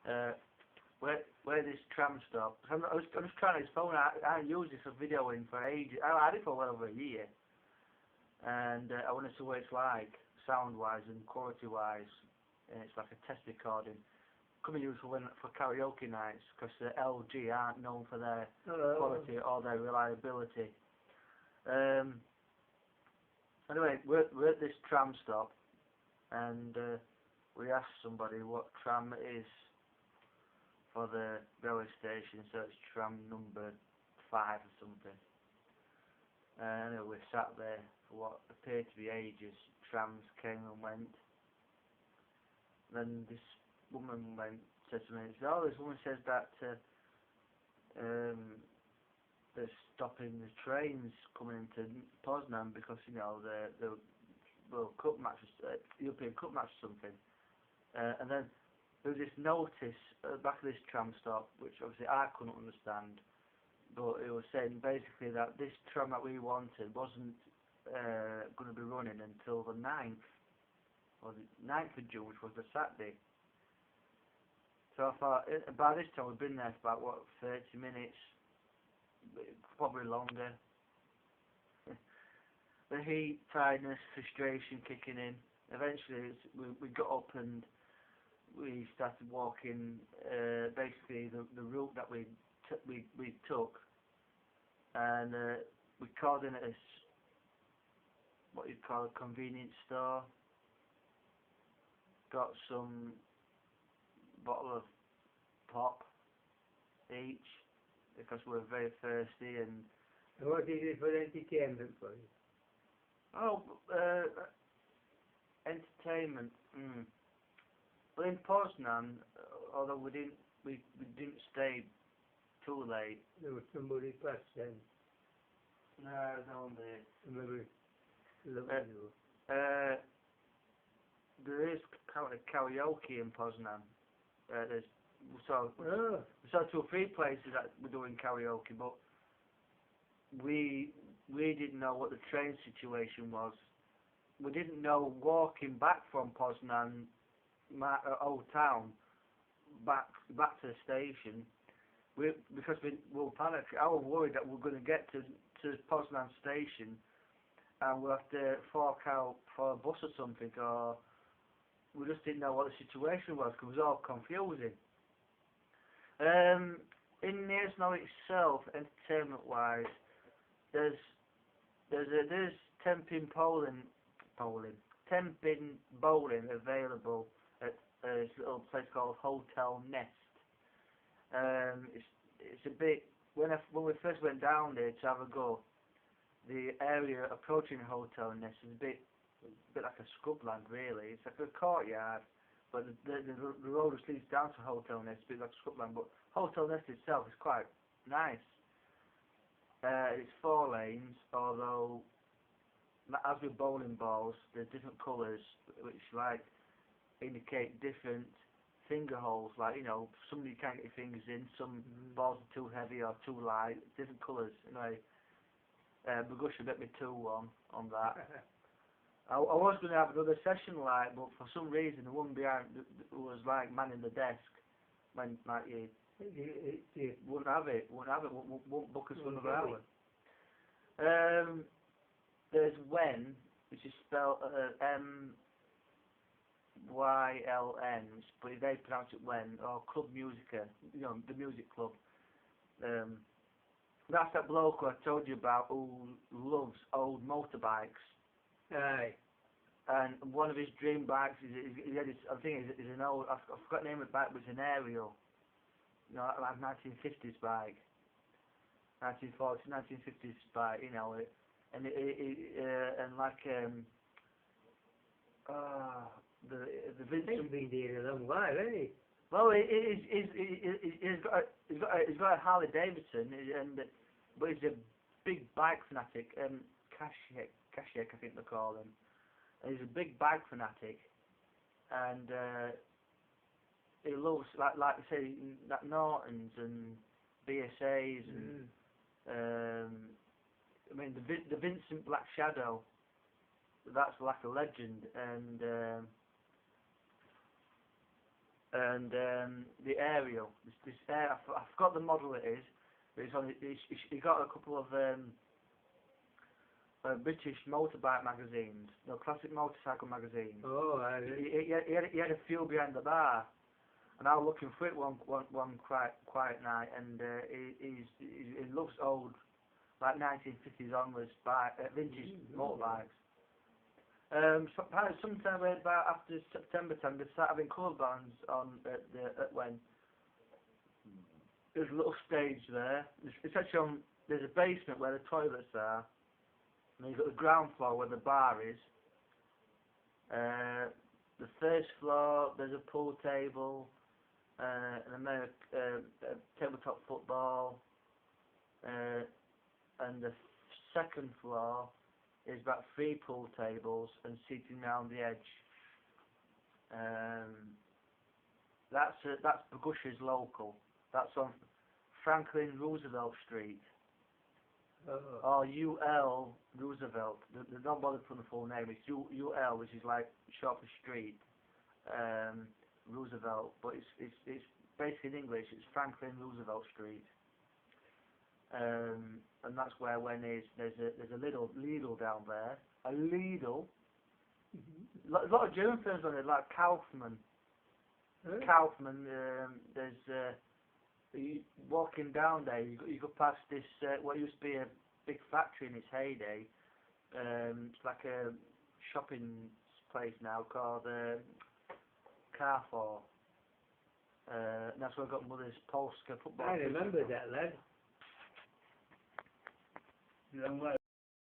where this tram stop. I was just trying his phone. I used this for videoing for ages. I had it for well over a year, and I wanted to see what it's like, sound-wise and quality-wise. And it's like a test recording. Coming used for karaoke nights, because the LG aren't known for their quality or their reliability. Anyway, we're at this tram stop, and we asked somebody what tram it is for the railway station, so it's tram number 5 or something. And we sat there for what appeared to be ages. Trams came and went. Then this woman said to me, "Oh, this woman says that they're stopping the trains coming into Poznan because, you know, the World Cup match, European Cup match or something." And then there was this notice at the back of this tram stop, which obviously I couldn't understand, but it was saying basically that this tram that we wanted wasn't going to be running until the 9th, or the 9th of June, which was the Saturday. So I thought, by this time we've been there for about, what, 30 minutes, probably longer. The heat, tiredness, frustration kicking in. Eventually we got up and we started walking basically the route that we took, and we called in at this, what you'd call a convenience store, got some bottle of pop each because we were very thirsty. And what is it for entertainment for you? Oh, entertainment. Well, in Poznan, although we didn't stay too late. There was somebody passed then. No, no one there. Maybe there is karaoke in Poznan. We saw 2 or 3 places that were doing karaoke, but we didn't know what the train situation was. We didn't know walking back from Poznan, old town, back to the station, because we were panicked. I was worried that we were going to get to Poznan station and we'll have to fork out for a bus or something, or we just didn't know what the situation was because it was all confusing. In Niesno itself, entertainment-wise, there's temping bowling available at this little place called Hotel Nest. It's a bit, when we first went down there to have a go, the area approaching Hotel Nest is a bit like a scrubland really. It's like a courtyard, but the road just leads down to Hotel Nest, a bit like a scrubland. But Hotel Nest itself is quite nice. It's 4 lanes, although as with bowling balls, there's different colours which like indicate different finger holes. Like, you know, some you can't get your fingers in, some balls are too heavy or too light, different colours. Anyway, Bagusha bet me 2-1 on that. I was going to have another session like, but for some reason the one behind was like manning the desk. When like you wouldn't have it, won't book us for another hour. There's When, which is spelled M-Y-L-N, but they pronounce it When, or Club Musica, you know, the music club. That's that bloke I told you about who loves old motorbikes. Aye. And one of his dream bikes is I think is an old, I forgot the name of the bike, but it's an aerial. You know, like 1950s bike. 1940s, 1950s bike, you know, and the Vincent. He's been there a long while, hasn't he? Well, he's got a Harley Davidson, but he's a big bike fanatic. Kashik, I think they call him. And he's a big bike fanatic, and he loves like I say, like Nortons and BSA's and I mean the Vincent Black Shadow. That's like a legend, and and the aerial. This air, I forgot the model it is, but it's on. He got a couple of British motorbike magazines, no, classic motorcycle magazines. Oh, I He had a few behind the bar, and I was looking for it one quiet night, and he loves old, like 1950s onwards vintage motorbikes. Sometime about after September time, they start having colour bands on at when there's a little stage there. It's actually on. There's a basement where the toilets are, and you've got the ground floor where the bar is. The first floor there's a pool table, tabletop football, and the second floor is about 3 pool tables and seating round the edge. That's Begusher's local. That's on Franklin Roosevelt Street. Or UL Roosevelt. They're not bothered putting the full name. It's UL, which is like short for street. Roosevelt, but it's basically in English. It's Franklin Roosevelt Street. And that's where there's a little Lidl down there. A Lidl. A lot of German firms on it, like Kaufmann. Kaufmann. There's walking down there. You go past this what used to be a big factory in its heyday. It's like a shopping place now called Carrefour. And that's where I got Mother's Polska football. remember that, lad. Long way.